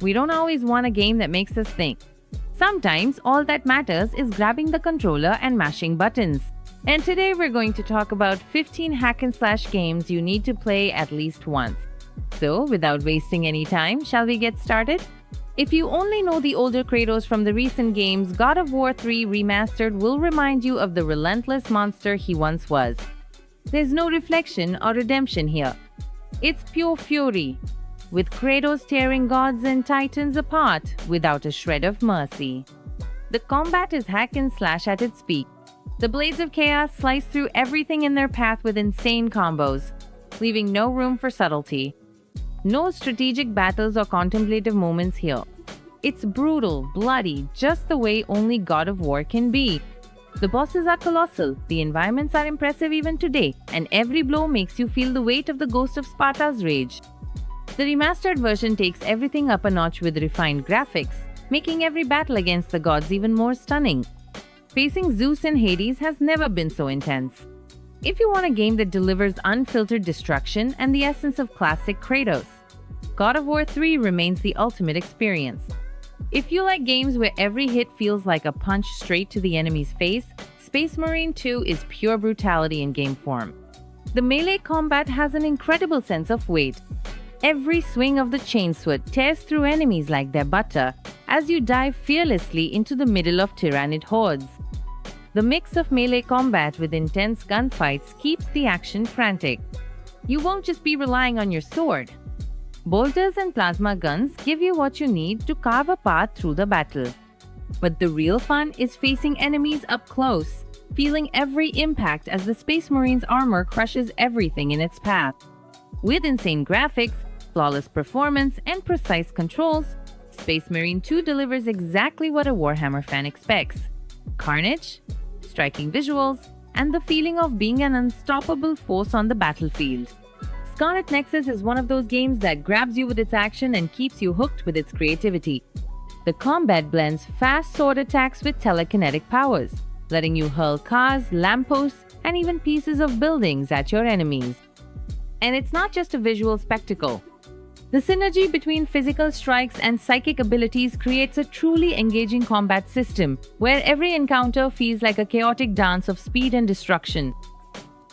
We don't always want a game that makes us think. Sometimes all that matters is grabbing the controller and mashing buttons. And today we're going to talk about 15 hack and slash games you need to play at least once. So, without wasting any time, shall we get started? If you only know the older Kratos from the recent games, God of War 3 Remastered will remind you of the relentless monster he once was. There's no reflection or redemption here. It's pure fury, with Kratos tearing gods and titans apart without a shred of mercy. The combat is hack and slash at its peak. The blades of chaos slice through everything in their path with insane combos, leaving no room for subtlety. No strategic battles or contemplative moments here. It's brutal, bloody, just the way only God of War can be. The bosses are colossal, the environments are impressive even today, and every blow makes you feel the weight of the ghost of Sparta's rage. The remastered version takes everything up a notch with refined graphics, making every battle against the gods even more stunning. Facing Zeus and Hades has never been so intense. If you want a game that delivers unfiltered destruction and the essence of classic Kratos, God of War 3 remains the ultimate experience. If you like games where every hit feels like a punch straight to the enemy's face, Space Marine 2 is pure brutality in game form. The melee combat has an incredible sense of weight. Every swing of the chainsword tears through enemies like they're butter as you dive fearlessly into the middle of tyrannid hordes. The mix of melee combat with intense gunfights keeps the action frantic. You won't just be relying on your sword. Bolters and plasma guns give you what you need to carve a path through the battle. But the real fun is facing enemies up close, feeling every impact as the Space Marine's armor crushes everything in its path. With insane graphics, flawless performance, and precise controls, Space Marine 2 delivers exactly what a Warhammer fan expects: carnage, striking visuals, and the feeling of being an unstoppable force on the battlefield. Scarlet Nexus is one of those games that grabs you with its action and keeps you hooked with its creativity. The combat blends fast sword attacks with telekinetic powers, letting you hurl cars, lampposts, and even pieces of buildings at your enemies. And it's not just a visual spectacle. The synergy between physical strikes and psychic abilities creates a truly engaging combat system, where every encounter feels like a chaotic dance of speed and destruction.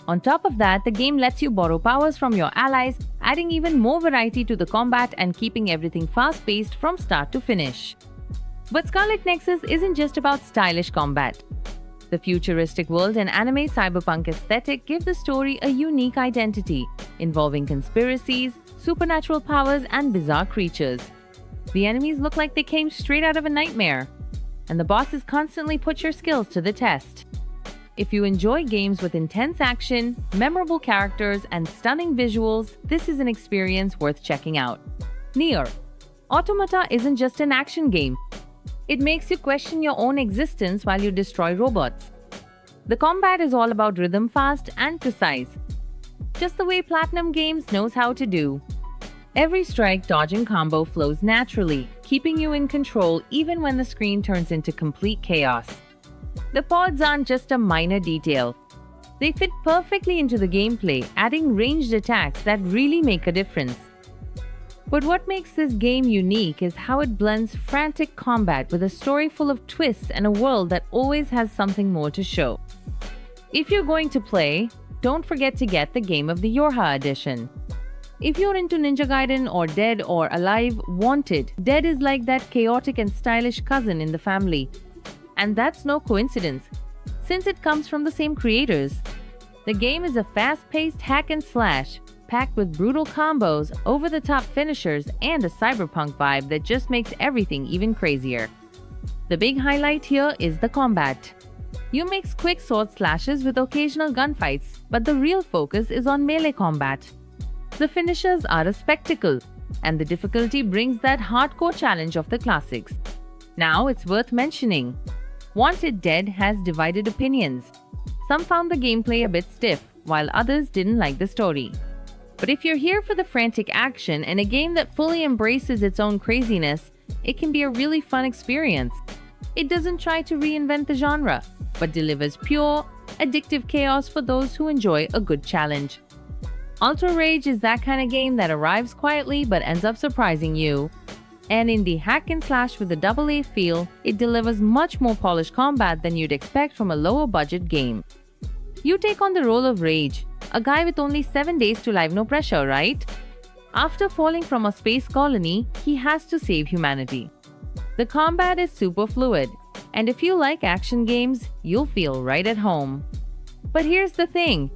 On top of that, the game lets you borrow powers from your allies, adding even more variety to the combat and keeping everything fast-paced from start to finish. But Scarlet Nexus isn't just about stylish combat. The futuristic world and anime cyberpunk aesthetic give the story a unique identity, involving conspiracies, supernatural powers, and bizarre creatures. The enemies look like they came straight out of a nightmare, and the bosses constantly put your skills to the test. If you enjoy games with intense action, memorable characters, and stunning visuals, this is an experience worth checking out. Nier Automata isn't just an action game. It makes you question your own existence while you destroy robots. The combat is all about rhythm, fast and precise, just the way Platinum Games knows how to do. Every strike, dodge, and combo flows naturally, keeping you in control even when the screen turns into complete chaos. The pods aren't just a minor detail. They fit perfectly into the gameplay, adding ranged attacks that really make a difference. But what makes this game unique is how it blends frantic combat with a story full of twists and a world that always has something more to show. If you're going to play, don't forget to get the Game of the Yorha edition. If you're into Ninja Gaiden or Dead or Alive, want it. Dead is like that chaotic and stylish cousin in the family. And that's no coincidence, since it comes from the same creators. The game is a fast-paced hack and slash, packed with brutal combos, over-the-top finishers, and a cyberpunk vibe that just makes everything even crazier. The big highlight here is the combat. You mix quick sword slashes with occasional gunfights, but the real focus is on melee combat. The finishers are a spectacle, and the difficulty brings that hardcore challenge of the classics. Now it's worth mentioning, Wanted Dead has divided opinions. Some found the gameplay a bit stiff, while others didn't like the story. But if you're here for the frantic action and a game that fully embraces its own craziness, it can be a really fun experience. It doesn't try to reinvent the genre, but delivers pure, addictive chaos for those who enjoy a good challenge. Alter Rage is that kind of game that arrives quietly but ends up surprising you. And in the hack and slash with the AA feel, it delivers much more polished combat than you'd expect from a lower budget game. You take on the role of Rage, a guy with only 7 days to live, no pressure, right? After falling from a space colony, he has to save humanity. The combat is super fluid, and if you like action games, you'll feel right at home. But here's the thing.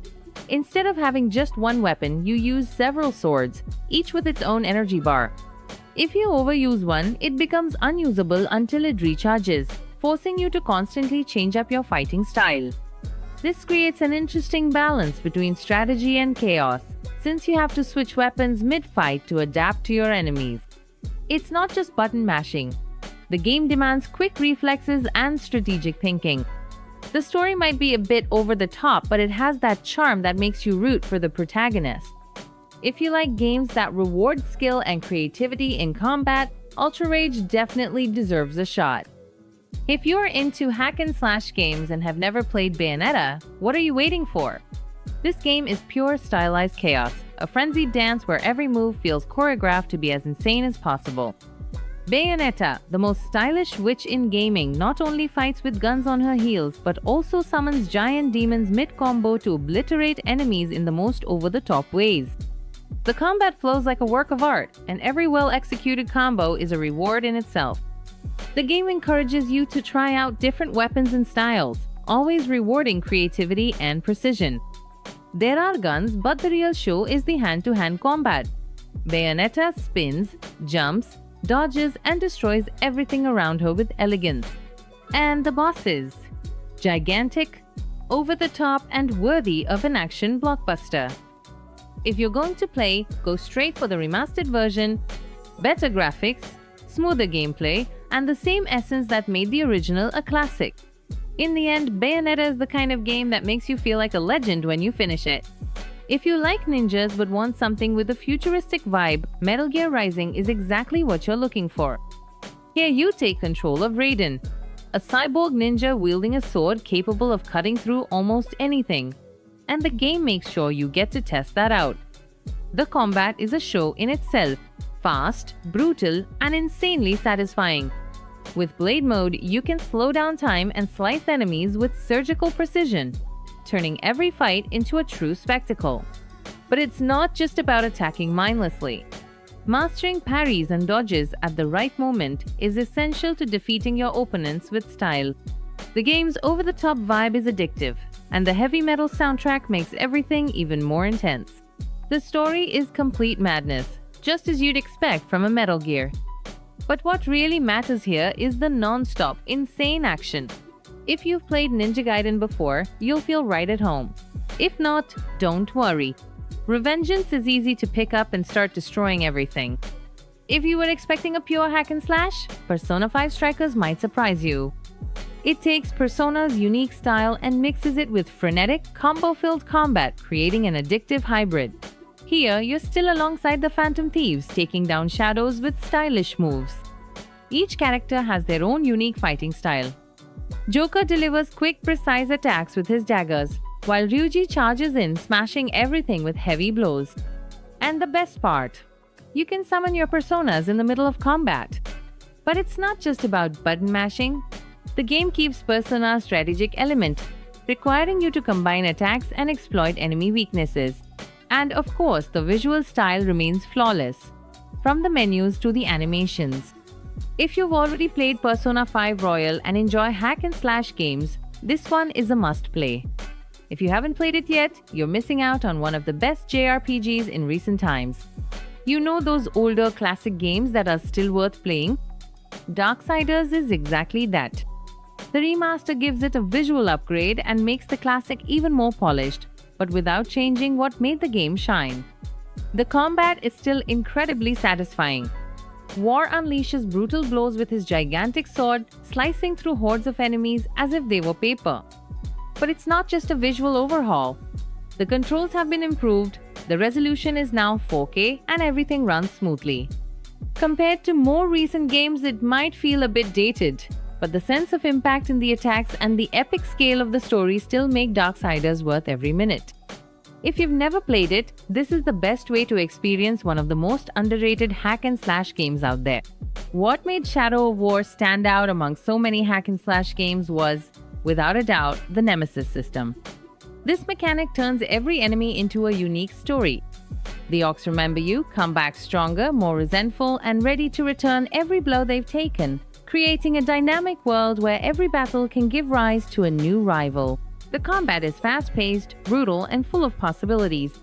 Instead of having just one weapon, you use several swords, each with its own energy bar. If you overuse one, it becomes unusable until it recharges, forcing you to constantly change up your fighting style. This creates an interesting balance between strategy and chaos, since you have to switch weapons mid-fight to adapt to your enemies. It's not just button mashing. The game demands quick reflexes and strategic thinking. The story might be a bit over the top, but it has that charm that makes you root for the protagonist. If you like games that reward skill and creativity in combat, Ultra Rage definitely deserves a shot. If you're into hack and slash games and have never played Bayonetta, what are you waiting for? This game is pure stylized chaos, a frenzied dance where every move feels choreographed to be as insane as possible. Bayonetta, the most stylish witch in gaming, not only fights with guns on her heels but also summons giant demons mid-combo to obliterate enemies in the most over-the-top ways. The combat flows like a work of art, and every well-executed combo is a reward in itself. The game encourages you to try out different weapons and styles, always rewarding creativity and precision. There are guns, but the real show is the hand-to-hand combat. Bayonetta spins, jumps, dodges, and destroys everything around her with elegance. And the bosses? Gigantic, over-the-top, and worthy of an action blockbuster. If you're going to play, go straight for the remastered version, better graphics, smoother gameplay, and the same essence that made the original a classic. In the end, Bayonetta is the kind of game that makes you feel like a legend when you finish it. If you like ninjas but want something with a futuristic vibe, Metal Gear Rising is exactly what you're looking for. Here you take control of Raiden, a cyborg ninja wielding a sword capable of cutting through almost anything. And the game makes sure you get to test that out. The combat is a show in itself, fast, brutal, and insanely satisfying. With Blade Mode, you can slow down time and slice enemies with surgical precision, turning every fight into a true spectacle. But it's not just about attacking mindlessly. Mastering parries and dodges at the right moment is essential to defeating your opponents with style. The game's over-the-top vibe is addictive, and the heavy metal soundtrack makes everything even more intense. The story is complete madness, just as you'd expect from a Metal Gear. But what really matters here is the non-stop, insane action. If you've played Ninja Gaiden before, you'll feel right at home. If not, don't worry. Revengeance is easy to pick up and start destroying everything. If you were expecting a pure hack and slash, Persona 5 Strikers might surprise you. It takes Persona's unique style and mixes it with frenetic, combo-filled combat, creating an addictive hybrid. Here, you're still alongside the Phantom Thieves, taking down shadows with stylish moves. Each character has their own unique fighting style. Joker delivers quick, precise attacks with his daggers, while Ryuji charges in, smashing everything with heavy blows. And the best part, you can summon your personas in the middle of combat. But it's not just about button mashing. The game keeps Persona's strategic element, requiring you to combine attacks and exploit enemy weaknesses. And of course, the visual style remains flawless, from the menus to the animations. If you've already played Persona 5 Royal and enjoy hack and slash games, this one is a must-play. If you haven't played it yet, you're missing out on one of the best JRPGs in recent times. You know those older classic games that are still worth playing? Darksiders is exactly that. The remaster gives it a visual upgrade and makes the classic even more polished, but without changing what made the game shine. The combat is still incredibly satisfying. War unleashes brutal blows with his gigantic sword, slicing through hordes of enemies as if they were paper. But it's not just a visual overhaul. The controls have been improved, the resolution is now 4K, and everything runs smoothly. Compared to more recent games, it might feel a bit dated, but the sense of impact in the attacks and the epic scale of the story still make Darksiders worth every minute. If you've never played it, this is the best way to experience one of the most underrated hack and slash games out there. What made Shadow of War stand out among so many hack and slash games was, without a doubt, the Nemesis system. This mechanic turns every enemy into a unique story. The orcs remember you, come back stronger, more resentful, and ready to return every blow they've taken, creating a dynamic world where every battle can give rise to a new rival. The combat is fast-paced, brutal, and full of possibilities.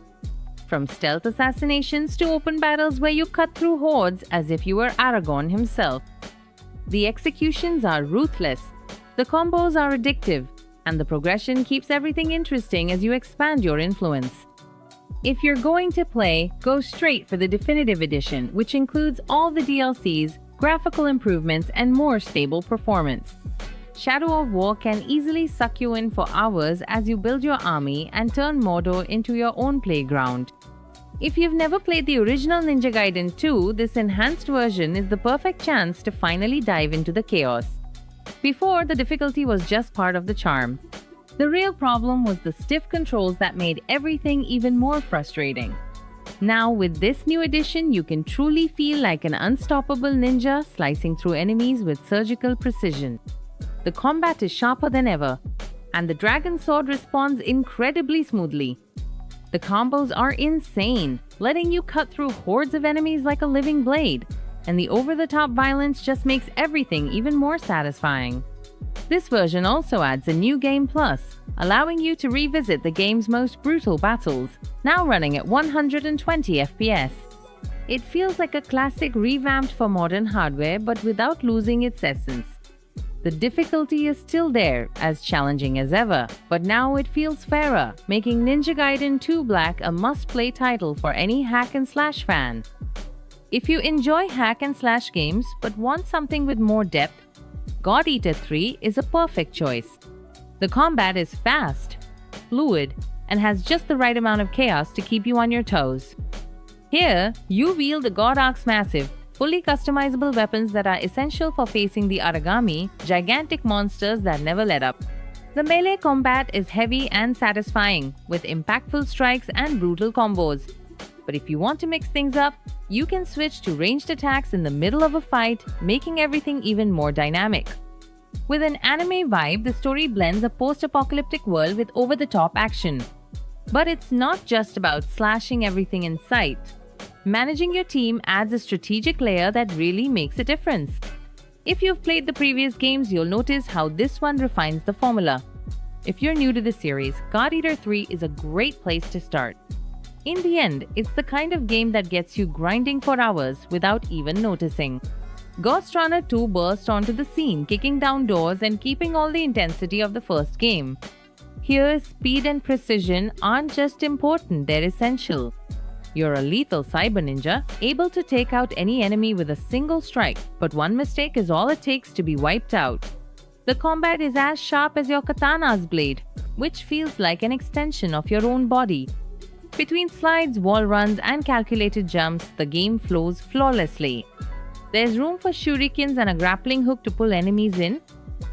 From stealth assassinations to open battles where you cut through hordes as if you were Aragorn himself. The executions are ruthless, the combos are addictive, and the progression keeps everything interesting as you expand your influence. If you're going to play, go straight for the Definitive Edition, which includes all the DLCs, graphical improvements, and more stable performance. Shadow of War can easily suck you in for hours as you build your army and turn Mordor into your own playground. If you've never played the original Ninja Gaiden 2, this enhanced version is the perfect chance to finally dive into the chaos. Before, the difficulty was just part of the charm. The real problem was the stiff controls that made everything even more frustrating. Now, with this new edition, you can truly feel like an unstoppable ninja slicing through enemies with surgical precision. The combat is sharper than ever, and the dragon sword responds incredibly smoothly. The combos are insane, letting you cut through hordes of enemies like a living blade, and the over-the-top violence just makes everything even more satisfying. This version also adds a new game plus, allowing you to revisit the game's most brutal battles, now running at 120 FPS. It feels like a classic revamped for modern hardware but without losing its essence. The difficulty is still there, as challenging as ever, but now it feels fairer, making Ninja Gaiden 2 Black a must-play title for any hack and slash fan. If you enjoy hack and slash games but want something with more depth, God Eater 3 is a perfect choice. The combat is fast, fluid, and has just the right amount of chaos to keep you on your toes. Here, you wield the God Axe Massive, fully customizable weapons that are essential for facing the Aragami, gigantic monsters that never let up. The melee combat is heavy and satisfying, with impactful strikes and brutal combos. But if you want to mix things up, you can switch to ranged attacks in the middle of a fight, making everything even more dynamic. With an anime vibe, the story blends a post-apocalyptic world with over-the-top action. But it's not just about slashing everything in sight. Managing your team adds a strategic layer that really makes a difference. If you've played the previous games, you'll notice how this one refines the formula. If you're new to the series, God Eater 3 is a great place to start. In the end, it's the kind of game that gets you grinding for hours without even noticing. Ghost Runner 2 burst onto the scene, kicking down doors and keeping all the intensity of the first game. Here, speed and precision aren't just important, they're essential. You're a lethal cyber ninja, able to take out any enemy with a single strike, but one mistake is all it takes to be wiped out. The combat is as sharp as your katana's blade, which feels like an extension of your own body. Between slides, wall runs, and calculated jumps, the game flows flawlessly. There's room for shurikens and a grappling hook to pull enemies in,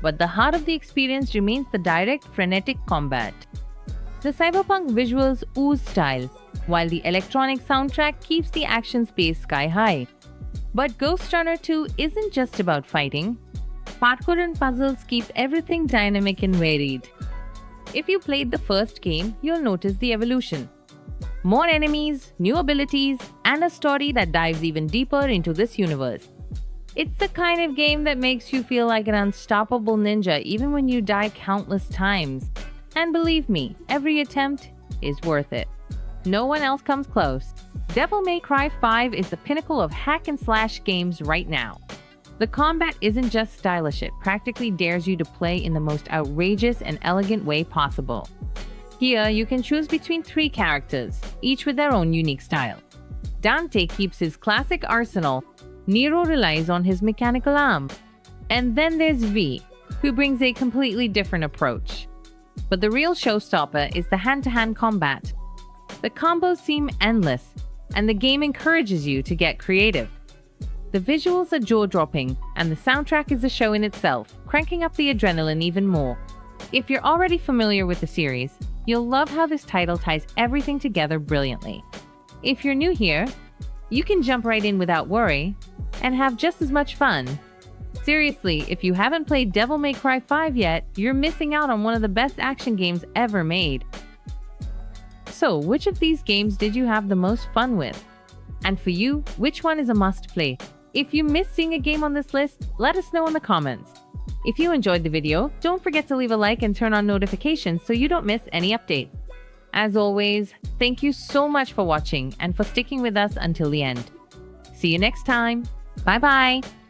but the heart of the experience remains the direct, frenetic combat. The cyberpunk visuals ooze style, while the electronic soundtrack keeps the action pace sky high. But Ghost Runner 2 isn't just about fighting. Parkour and puzzles keep everything dynamic and varied. If you played the first game, you'll notice the evolution. More enemies, new abilities, and a story that dives even deeper into this universe. It's the kind of game that makes you feel like an unstoppable ninja even when you die countless times. And believe me, every attempt is worth it. No one else comes close. Devil May Cry 5 is the pinnacle of hack and slash games right now. The combat isn't just stylish, it practically dares you to play in the most outrageous and elegant way possible. Here, you can choose between 3 characters, each with their own unique style. Dante keeps his classic arsenal, Nero relies on his mechanical arm, and then there's V, who brings a completely different approach. But the real showstopper is the hand-to-hand combat. The combos seem endless, and the game encourages you to get creative. The visuals are jaw-dropping, and the soundtrack is a show in itself, cranking up the adrenaline even more. If you're already familiar with the series, You'll love how this title ties everything together brilliantly. If you're new here, you can jump right in without worry and have just as much fun. Seriously, if you haven't played Devil May Cry 5 yet, you're missing out on one of the best action games ever made. So, which of these games did you have the most fun with? And for you, which one is a must-play? If you missed seeing a game on this list, let us know in the comments. If you enjoyed the video, don't forget to leave a like and turn on notifications so you don't miss any updates. As always, thank you so much for watching and for sticking with us until the end. See you next time. Bye-bye.